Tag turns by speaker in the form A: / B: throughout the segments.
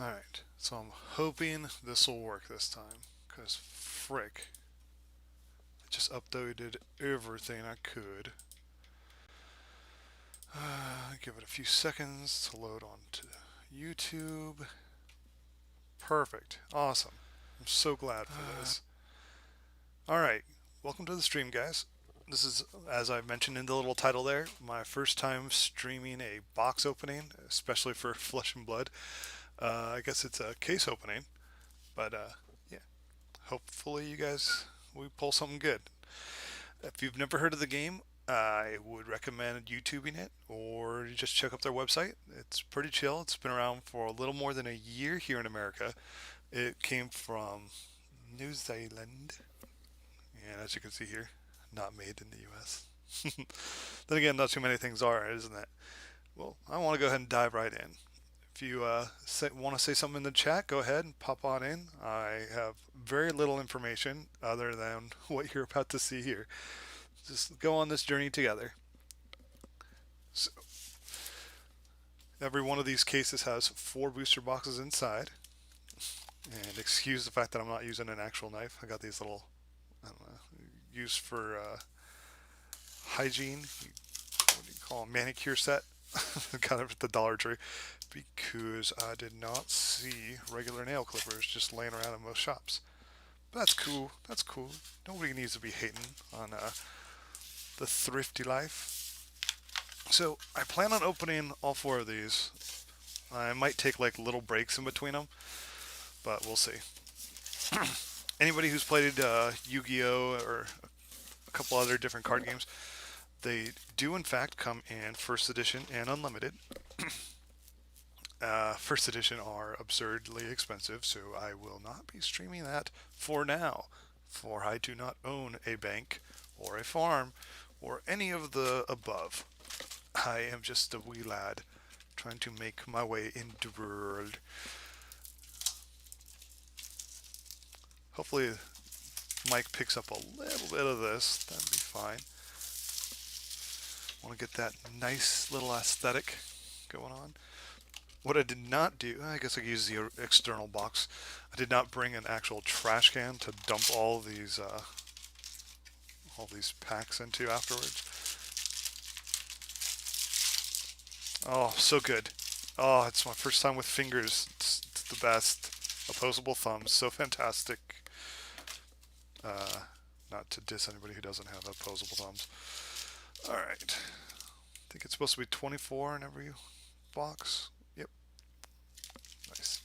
A: Alright, so I'm hoping this will work this time, because frick, I just uploaded everything I could. Give it a few seconds to load onto YouTube. Perfect. Awesome. I'm so glad for this. Alright, welcome to the stream, guys. This is, as I mentioned in the little title there, my first time streaming a box opening, especially for Fleshandblood. I guess it's a case opening, but yeah, hopefully you guys we pull something good. If you've never heard of the game, I would recommend YouTubing it or just check up their website. It's pretty chill. It's been around for a little more than a year here in America. It came from New Zealand, and as you can see here, not made in the US. Then again, not too many things are, isn't it? Well, I want to go ahead and dive right in. If you want to say something in the chat, go ahead and pop on in. I have very little information other than what you're about to see here. Just go on this journey together. So, every one of these cases has 4 booster boxes inside. And excuse the fact that I'm not using an actual knife. I got these little, I don't know, used for hygiene. What do you call them? Manicure set. Got it at the Dollar Tree because I did not see regular nail clippers just laying around in most shops. But that's cool. That's cool. Nobody needs to be hating on the thrifty life. So I plan on opening all 4 of these. I might take like little breaks in between them, but we'll see. Anybody who's played Yu-Gi-Oh or a couple other different card games, they do in fact come in first edition and unlimited. First edition are absurdly expensive, so I will not be streaming that for now, for I do not own a bank or a farm or any of the above. I am just a wee lad trying to make my way in the world. Hopefully Mike picks up a little bit of this. That'd be fine. Want to get that nice little aesthetic going on. What I did not do, I guess I could use the external box. I did not bring an actual trash can to dump all these packs into afterwards. Oh, so good. Oh, it's my first time with fingers. It's the best. Opposable thumbs, so fantastic. Not to diss anybody who doesn't have opposable thumbs. Alright. I think it's supposed to be 24 in every box. Yep. Nice.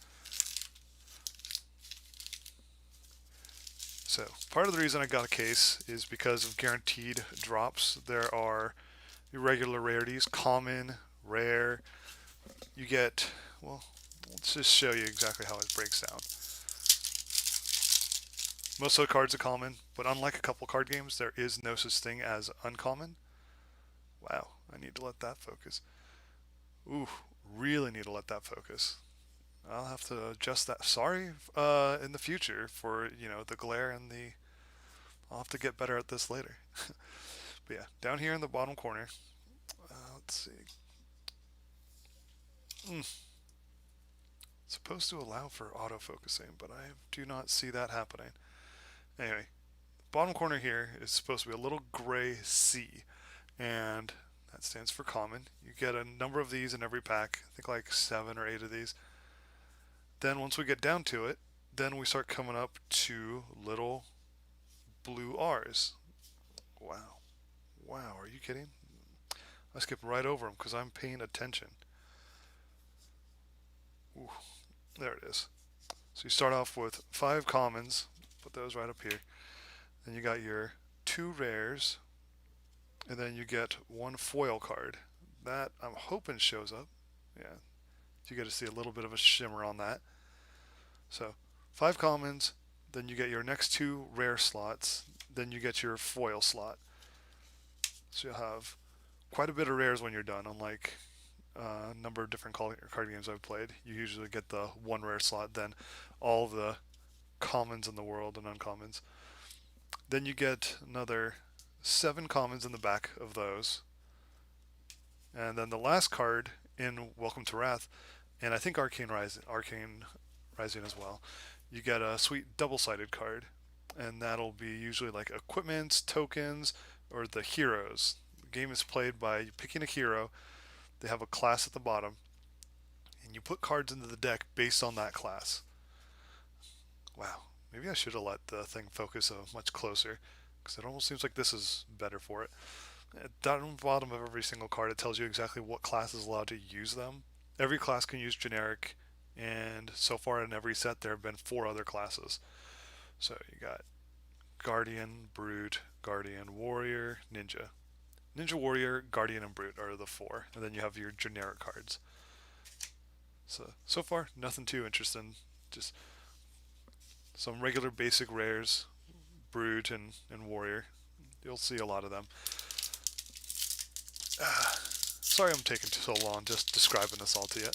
A: So, part of the reason I got a case is because of guaranteed drops. There are irregular rarities, common, rare. You get, well, let's just show you exactly how it breaks down. Most of the cards are common, but unlike a couple card games, there is no such thing as uncommon. Wow, I need to let that focus. Ooh, really need to let that focus. I'll have to adjust that. Sorry, in the future for, the glare and the... I'll have to get better at this later. But yeah, down here in the bottom corner, let's see. It's supposed to allow for autofocusing, but I do not see that happening. Anyway, bottom corner here is supposed to be a little gray C, and that stands for common. You get a number of these in every pack, I think like 7 or 8 of these. Then once we get down to it, then we start coming up to little blue R's. Wow. Wow, are you kidding? I skipped right over them because I'm paying attention. Ooh, there it is. So you start off with 5 commons, put those right up here. Then you got your 2 rares, and then you get 1 foil card. That I'm hoping shows up. Yeah, you get to see a little bit of a shimmer on that. So 5 commons, then you get your next 2 rare slots, then you get your foil slot. So you'll have quite a bit of rares when you're done, unlike a number of different card games I've played. You usually get the 1 rare slot, then all the commons in the world and uncommons. Then you get another 7 commons in the back of those. And then the last card in Welcome to Rathe and I think Arcane Rising as well. You get a sweet double-sided card, and that'll be usually like equipments, tokens, or the heroes. The game is played by picking a hero. They have a class at the bottom, and you put cards into the deck based on that class. Wow, maybe I should have let the thing focus much closer, because it almost seems like this is better for it. Down the bottom of every single card, it tells you exactly what class is allowed to use them. Every class can use generic, and so far in every set, there have been 4 other classes. So you got Guardian, Brute, Guardian, Warrior, Ninja. Ninja Warrior, Guardian, and Brute are the 4, and then you have your generic cards. So far, nothing too interesting. Just some regular basic rares, Brute and Warrior. You'll see a lot of them. Sorry I'm taking so long just describing this all to you.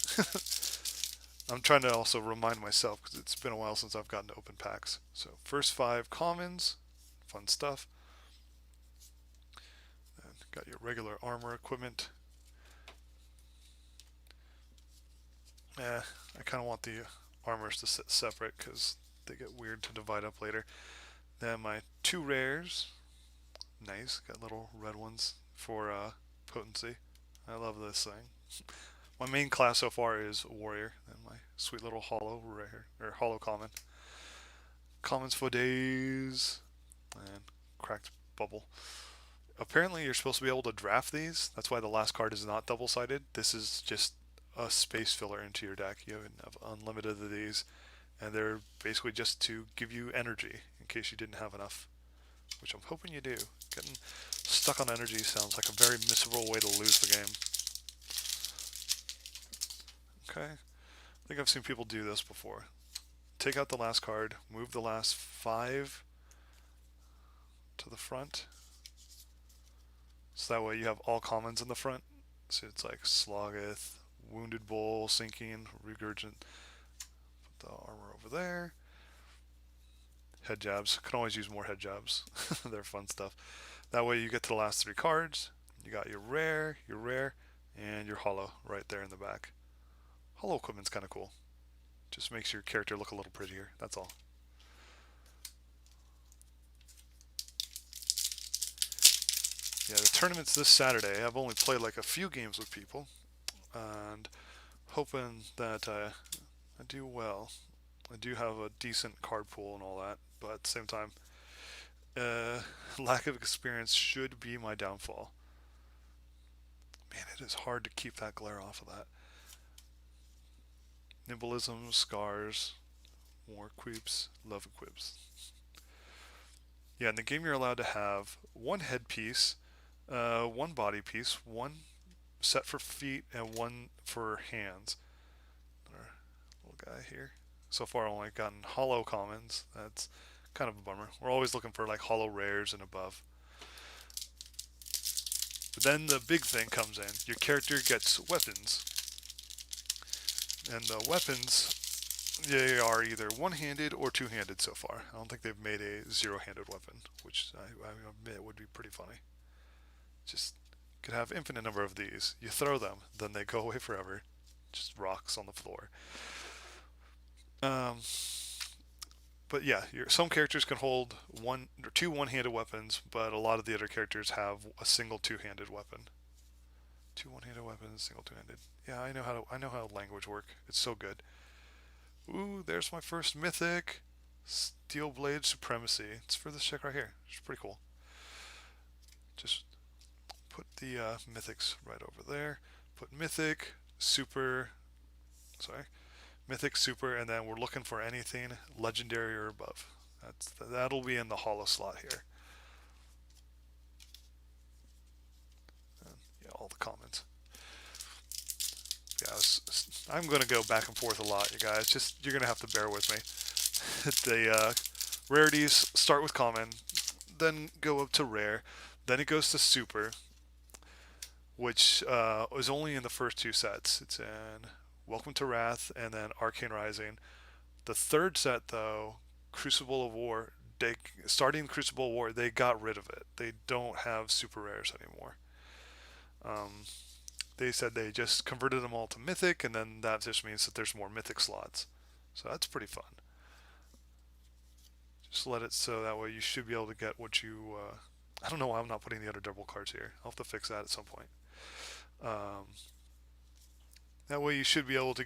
A: I'm trying to also remind myself because it's been a while since I've gotten to open packs. So first 5 commons, fun stuff. Then got your regular armor equipment. I kind of want the armors to sit separate because they get weird to divide up later. Then my 2 rares. Nice, got little red ones for potency. I love this thing. My main class so far is Warrior, and my sweet little hollow rare, or hollow common. Commons for days, and cracked bubble. Apparently you're supposed to be able to draft these, that's why the last card is not double-sided. This is just a space filler into your deck. You have unlimited of these, and they're basically just to give you energy in case you didn't have enough, which I'm hoping you do. Getting stuck on energy sounds like a very miserable way to lose the game. Okay, I think I've seen people do this before. Take out the last card, move the last 5 to the front, so that way you have all commons in the front. So it's like Sloggith, Wounded Bull, Sinking, Regurgent. Put the armor over there. Head jabs. Can always use more head jabs. They're fun stuff. That way you get to the last 3 cards. You got your rare, and your hollow right there in the back. Hollow equipment's kind of cool. Just makes your character look a little prettier. That's all. Yeah, the tournament's this Saturday. I've only played like a few games with people, and hoping that I do well. I do have a decent card pool and all that, but at the same time, lack of experience should be my downfall. Man, it is hard to keep that glare off of that. Nimbleism, scars, more quips, love equips. Yeah, in the game you're allowed to have 1 headpiece, 1 body piece, 1 set for feet, and 1 for hands. Our little guy here. So far I've only gotten hollow commons. That's kind of a bummer. We're always looking for like hollow rares and above. But then the big thing comes in. Your character gets weapons. And the weapons, they are either one-handed or two-handed so far. I don't think they've made a zero-handed weapon, which I admit would be pretty funny. Just could have infinite number of these. You throw them, then they go away forever. Just rocks on the floor. But yeah, some characters can hold 1 or 2 one-handed weapons, but a lot of the other characters have a single two-handed weapon. 2 one-handed weapons, single two-handed. Yeah, I know how language work. It's so good. Ooh, there's my first mythic. Steel Blade Supremacy. It's for this chick right here. It's pretty cool. Just put the mythics right over there. Put mythic, super. Sorry, mythic, super, and then we're looking for anything legendary or above. That'll be in the hollow slot here. And, yeah, all the comments. Yeah, I'm going to go back and forth a lot, you guys. Just you're going to have to bear with me. The rarities start with common, then go up to rare, then it goes to super, which is only in the first 2 sets. It's in Welcome to Rathe and then Arcane Rising. The 3rd set, though, Crucible of War, starting Crucible of War, they got rid of it. They don't have super rares anymore. they said they just converted them all to mythic, and then that just means that there's more mythic slots. So that's pretty fun. Just let it so that way you should be able to get what you. I don't know why I'm not putting the other double cards here. I'll have to fix that at some point. Um, that way you should be able to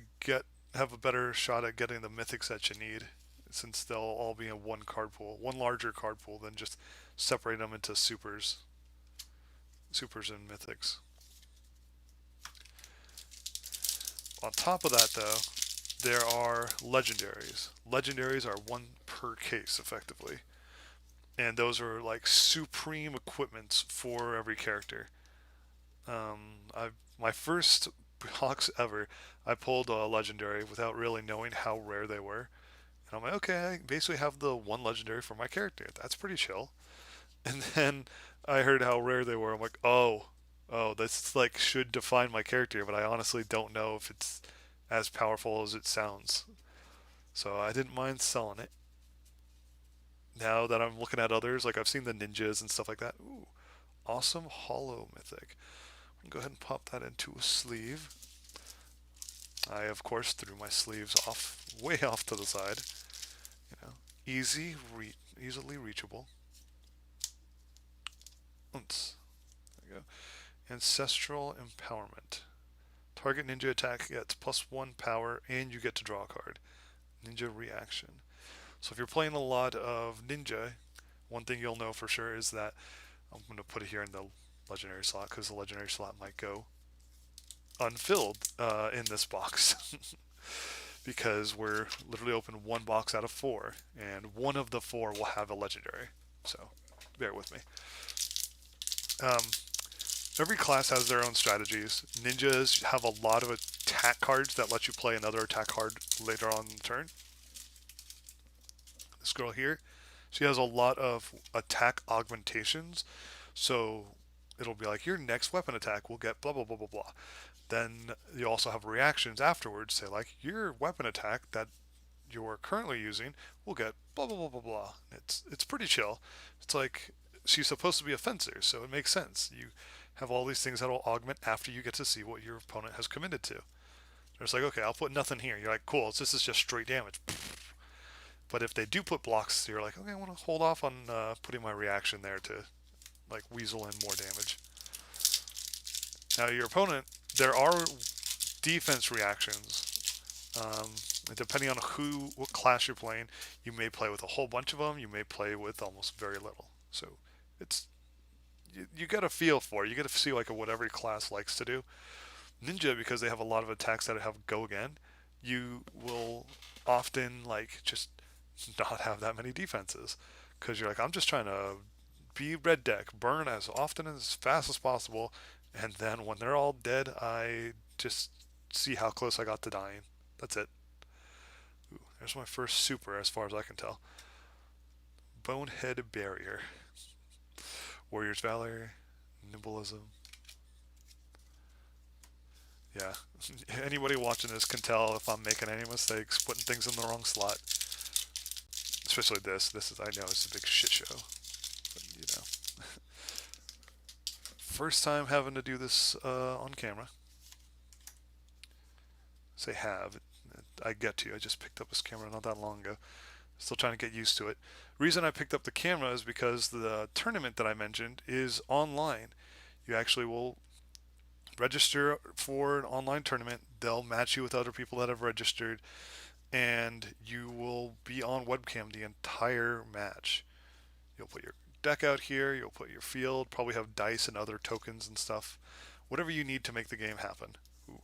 A: have a better shot at getting the mythics that you need, since they'll all be in one card pool, one larger card pool than just separate them into supers and mythics. On top of that, though, there are legendaries. Legendaries are one per case, effectively. And those are like supreme equipments for every character. My first box ever, I pulled a legendary without really knowing how rare they were. And I'm like, okay, I basically have the one legendary for my character. That's pretty chill. And then I heard how rare they were. I'm like, oh, this like should define my character, but I honestly don't know if it's as powerful as it sounds. So I didn't mind selling it. Now that I'm looking at others, like I've seen the ninjas and stuff like that. Ooh, awesome hollow mythic. I'm gonna go ahead and pop that into a sleeve. I of course threw my sleeves off, way off to the side. You know, easily reachable. There you go. Ancestral Empowerment. Target ninja attack gets +1 power, and you get to draw a card. Ninja reaction. So if you're playing a lot of ninja, one thing you'll know for sure is that I'm going to put it here in the legendary slot, because the legendary slot might go unfilled in this box. Because we're literally open one box out of 4, and one of the 4 will have a legendary. So bear with me. Every class has their own strategies. Ninjas have a lot of attack cards that let you play another attack card later on in the turn. This girl here, she has a lot of attack augmentations. So it'll be like, your next weapon attack will get blah, blah, blah, blah, blah. Then you also have reactions afterwards. Say like, your weapon attack that you're currently using will get blah, blah, blah, blah, blah. It's pretty chill. It's like, she's supposed to be a fencer, so it makes sense. You have all these things that will augment after you get to see what your opponent has committed to. It's like, okay, I'll put nothing here. You're like, cool, this is just straight damage. But if they do put blocks, you're like, okay, I want to hold off on putting my reaction there to like weasel in more damage. Now your opponent, there are defense reactions. Depending on what class you're playing, you may play with a whole bunch of them. You may play with almost very little. So it's you get a feel for it. You get to see like what every class likes to do. Ninja, because they have a lot of attacks that have go again, you will often like just not have that many defenses, because you're like, I'm just trying to be red deck, burn as often as fast as possible, and then when they're all dead, I just see how close I got to dying. That's it. Ooh, there's my first super as far as I can tell. Bonehead Barrier. Warrior's Valor. Nimbleism. Yeah. Anybody watching this can tell if I'm making any mistakes, putting things in the wrong slot. Especially this. This is, I know, it's a big shit show. But, you know. First time having to do this on camera. Say have. I get to. I just picked up this camera not that long ago. Still trying to get used to it. Reason I picked up the camera is because the tournament that I mentioned is online. You actually will register for an online tournament. They'll match you with other people that have registered, and you will be on webcam the entire match. You'll put your deck out here, you'll put your field, probably have dice and other tokens and stuff. Whatever you need to make the game happen. Ooh,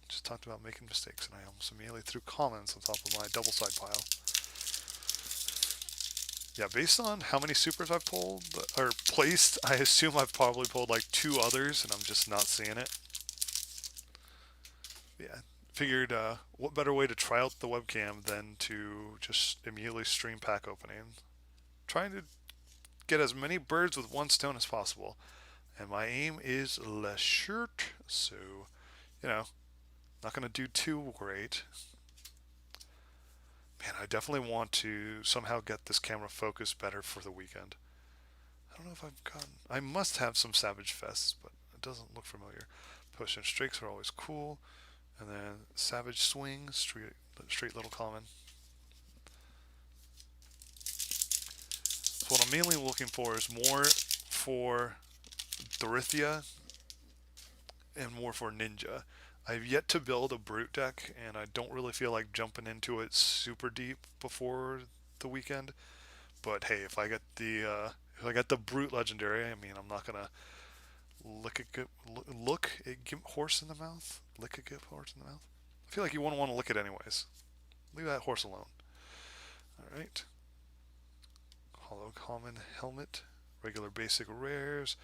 A: just talked about making mistakes, and I almost immediately threw comments on top of my double side pile. Yeah, based on how many supers I've pulled, or placed, I assume I've probably pulled like 2 others, and I'm just not seeing it. Yeah, figured what better way to try out the webcam than to just immediately stream pack opening. Trying to get as many birds with one stone as possible. And my aim is le shirt, so, you know, not going to do too great. Man, I definitely want to somehow get this camera focused better for the weekend. I don't know if I've gotten... I must have some Savage Fests, but it doesn't look familiar. Potion Strakes are always cool. And then Savage Swing, straight little common. So what I'm mainly looking for is more for Dorithia and more for Ninja. I've yet to build a Brute deck, and I don't really feel like jumping into it super deep before the weekend. But hey, if I get the Brute Legendary, I mean, I'm not gonna look a gimp horse in the mouth. Lick a gimp horse in the mouth. I feel like you wouldn't want to lick it anyways. Leave that horse alone. All right. Hollow common helmet, regular basic rares.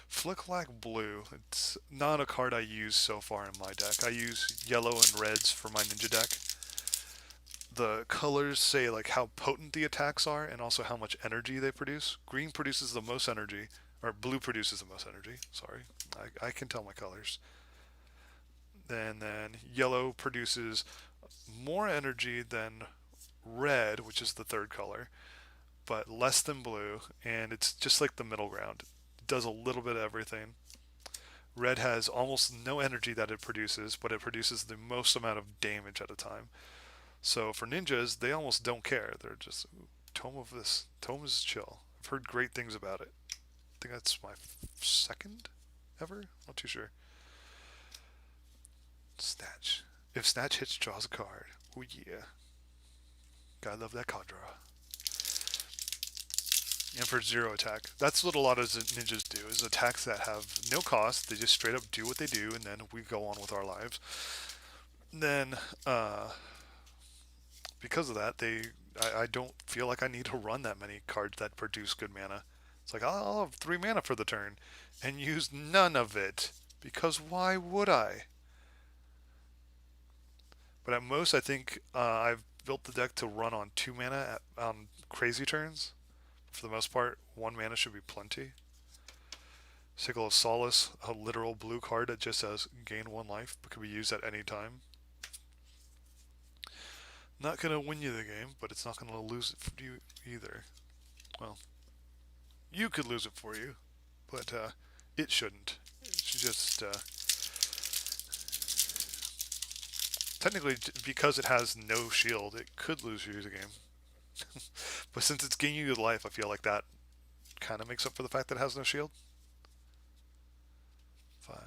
A: Flicklack blue. It's not a card I use so far in my deck. I use yellow and reds for my ninja deck. The colors say like how potent the attacks are and also how much energy they produce. Green produces the most energy, or blue produces the most energy. Sorry, I can tell my colors. And then yellow produces more energy than red, which is the third color, but less than blue, and it's just like the middle ground. It does a little bit of everything. Red has almost no energy that it produces, but it produces the most amount of damage at a time. So for ninjas, they almost don't care. They're just, ooh, Tome is chill. I've heard great things about it. I think that's my second ever? Not too sure. Snatch. If Snatch hits, draws a card. Oh yeah. Gotta love that card draw. And for zero attack. That's what a lot of ninjas do, is attacks that have no cost. They just straight up do what they do, and then we go on with our lives. Then, because of that, I don't feel like I need to run that many cards that produce good mana. It's like, I'll have 3 mana for the turn, and use none of it. Because why would I? But at most, I think I've built the deck to run on 2 mana on crazy turns. For the most part, 1 mana should be plenty. Sickle of Solace, a literal blue card that just says gain 1 life, but can be used at any time. Not going to win you the game, but it's not going to lose it for you either. Well, you could lose it for you, but it shouldn't. It should just... technically, because it has no shield, it could lose you the game. But since it's gaining you life, I feel like that kind of makes up for the fact that it has no shield. 5.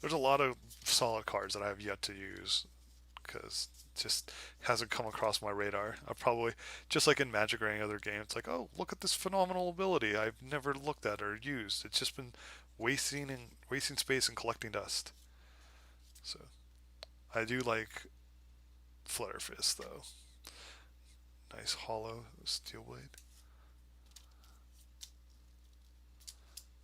A: There's a lot of solid cards that I have yet to use because it just hasn't come across my radar. I probably, just like in Magic or any other game, it's like, oh, look at this phenomenal ability I've never looked at or used. It's just been wasting space and collecting dust. So I do like Flutter Fist though. Nice hollow steel blade.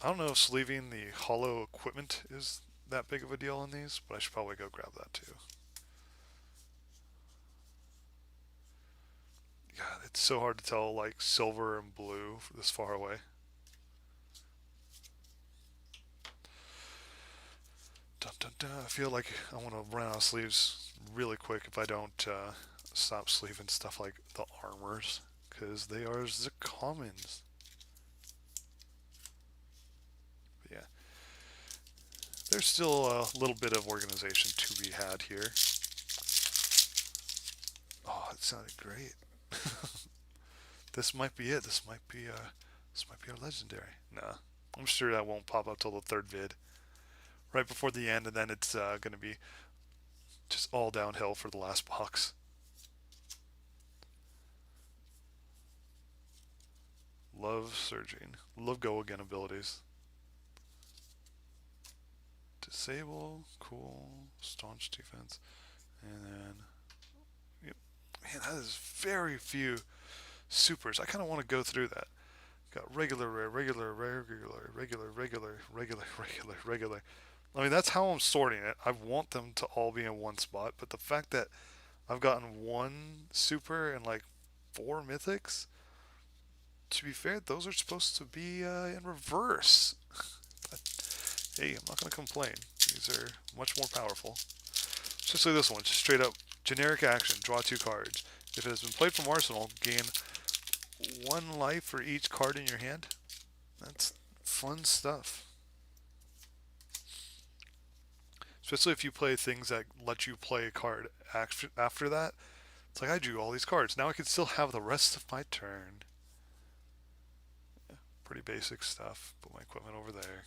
A: I don't know if sleeving the hollow equipment is that big of a deal in these, but I should probably go grab that too. God, it's so hard to tell like silver and blue this far away. Dun, dun, dun. I feel like I want to run out of sleeves really quick if I don't stop sleeving stuff like the armors, because they are the commons. But yeah, there's still a little bit of organization to be had here. Oh, it sounded great. This might be it. This might be our legendary. Nah, I'm sure that won't pop up till the 3rd vid, right before the end, and then it's gonna be just all downhill for the last box. Love surging. Love go again abilities. Disable, cool, staunch defense, and then, yep. Man, that is very few supers. I kind of want to go through that. Got regular, rare, regular, rare, regular. I mean, that's how I'm sorting it. I want them to all be in one spot, but the fact that I've gotten 1 super and like 4 mythics, to be fair, those are supposed to be in reverse. But hey, I'm not going to complain. These are much more powerful. Just like this one, just straight up generic action, draw 2 cards. If it has been played from Arsenal, gain 1 life for each card in your hand. That's fun stuff. Especially if you play things that let you play a card after that. It's like I drew all these cards. Now I can still have the rest of my turn. Yeah, pretty basic stuff. Put my equipment over there.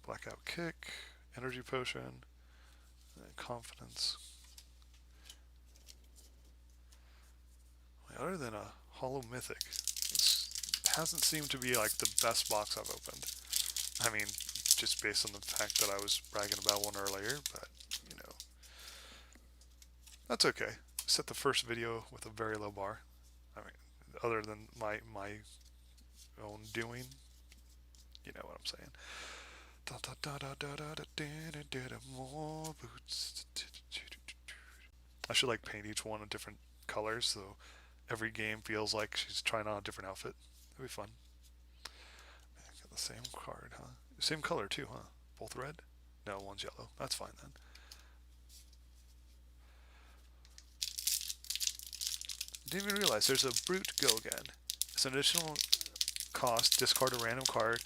A: Blackout Kick, Energy Potion, and Confidence. Other than a Hollow Mythic, this hasn't seemed to be like the best box I've opened. I mean, just based on the fact that I was bragging about one earlier, but, you know, that's okay. Set the first video with a very low bar. I mean, other than my own doing, you know what I'm saying. More boots. I should like paint each one in different colors so every game feels like she's trying on a different outfit. It'd be fun. Got the same card, huh? Same color too, huh? Both red? No, one's yellow. That's fine then. Didn't even realize there's a Brute Go Again. It's an additional cost. Discard a random card.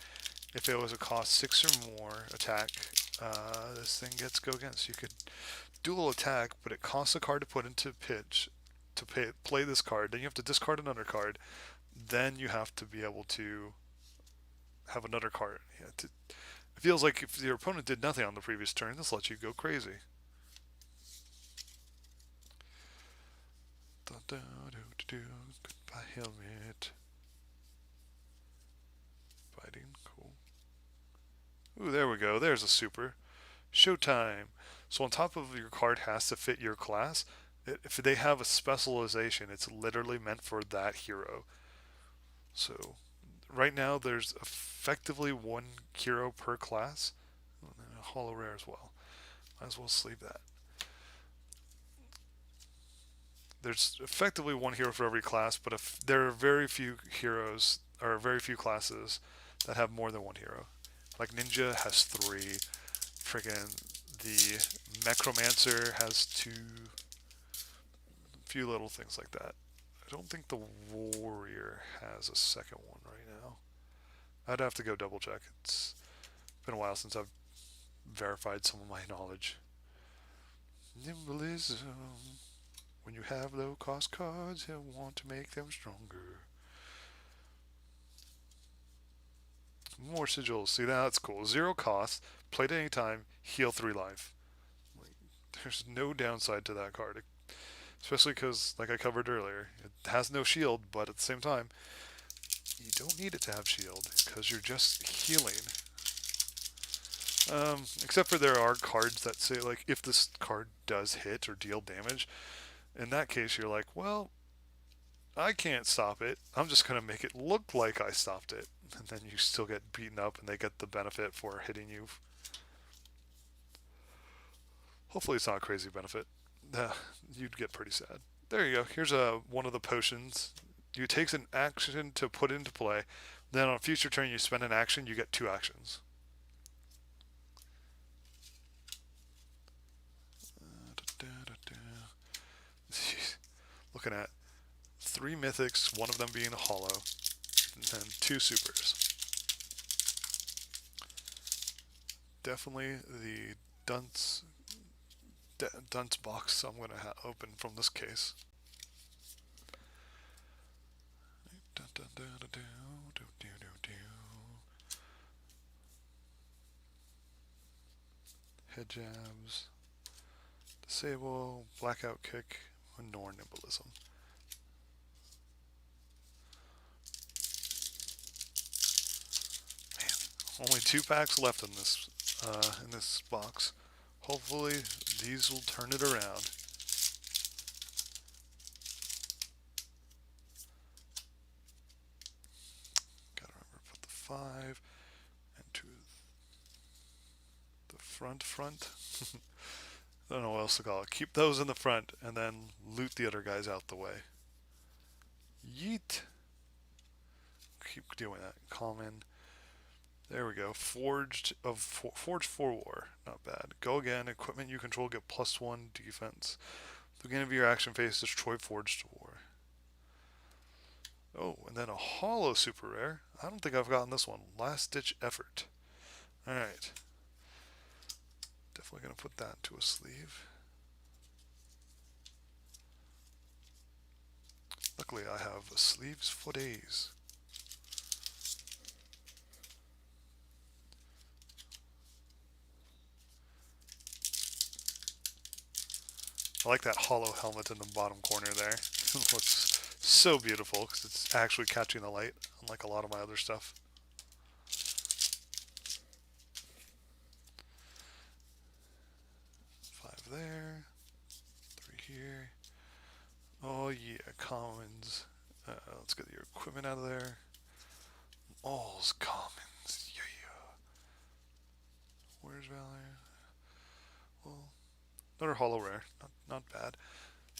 A: If it was a cost 6 or more attack, this thing gets Go Again. So you could dual attack, but it costs a card to put into pitch to play this card. Then you have to discard another card. Then you have to be able to have another card. It feels like if your opponent did nothing on the previous turn, this lets you go crazy. Goodbye, helmet. Fighting, cool. Ooh, there we go. There's a super. Showtime. So on top of your card has to fit your class. If they have a specialization, it's literally meant for that hero. So right now there's effectively one hero per class. And a holo rare as well. Might as well sleeve that. There's effectively one hero for every class, but if there are very few heroes or very few classes that have more than one hero. Like Ninja has 3. Friggin' the Necromancer has 2. A few little things like that. I don't think the Warrior has a second one right now. I'd have to go double check. It's been a while since I've verified some of my knowledge. Nimblism. When you have low cost cards, you'll want to make them stronger. More sigils. See, that's cool. 0 cost, played at any time, heal 3 life. There's no downside to that card. Especially because, like I covered earlier, it has no shield, but at the same time, you don't need it to have shield, because you're just healing. Except for there are cards that say, like, if this card does hit or deal damage, in that case you're like, well, I can't stop it. I'm just going to make it look like I stopped it. And then you still get beaten up and they get the benefit for hitting you. Hopefully it's not a crazy benefit. You'd get pretty sad. There you go. Here's one of the potions. You takes an action to put into play. Then on a future turn you spend an action, you get 2 actions. Looking at 3 mythics, one of them being a holo, and then 2 supers. Definitely the dunce box I'm going to open from this case. Head jabs, disable, blackout kick, nor nimblism. Man, only 2 packs left in this box. Hopefully these will turn it around. Gotta remember to put the 5 into the front. I don't know what else to call it. Keep those in the front and then loot the other guys out the way. Yeet. Keep doing that. Common. There we go. Forged for War. Not bad. Go again. Equipment you control get +1 defense. At the beginning of your action phase, destroy Forged War. Oh, and then a holo super rare. I don't think I've gotten this one. Last Ditch Effort. Alright. Definitely going to put that into a sleeve. Luckily, I have sleeves for days. I like that hollow helmet in the bottom corner there. It looks so beautiful because it's actually catching the light, unlike a lot of my other stuff. Five there. Three here. Oh yeah, commons. Let's get your equipment out of there. All's commons. Yeah. Where's Valor? Well, another hollow rare. Not bad.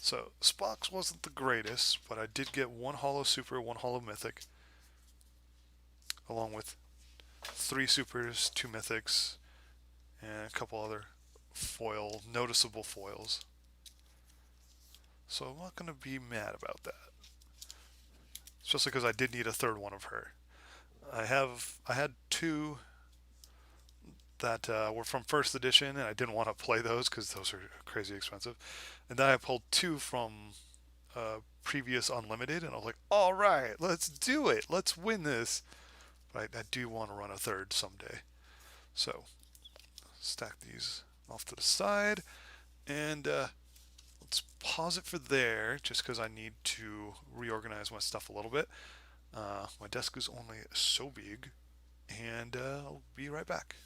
A: So, Spock's wasn't the greatest, but I did get one hollow super, one hollow mythic, along with 3 supers, 2 mythics, and a couple other noticeable foils. So I'm not going to be mad about that. Especially because I did need a third one of her. I had 2 that were from first edition, and I didn't want to play those because those are crazy expensive. And then I pulled 2 from previous Unlimited, and I was like, all right, let's do it. Let's win this. But I do want to run a third someday. So, stack these off to the side, and let's pause it for there, just because I need to reorganize my stuff a little bit. My desk is only so big, and I'll be right back.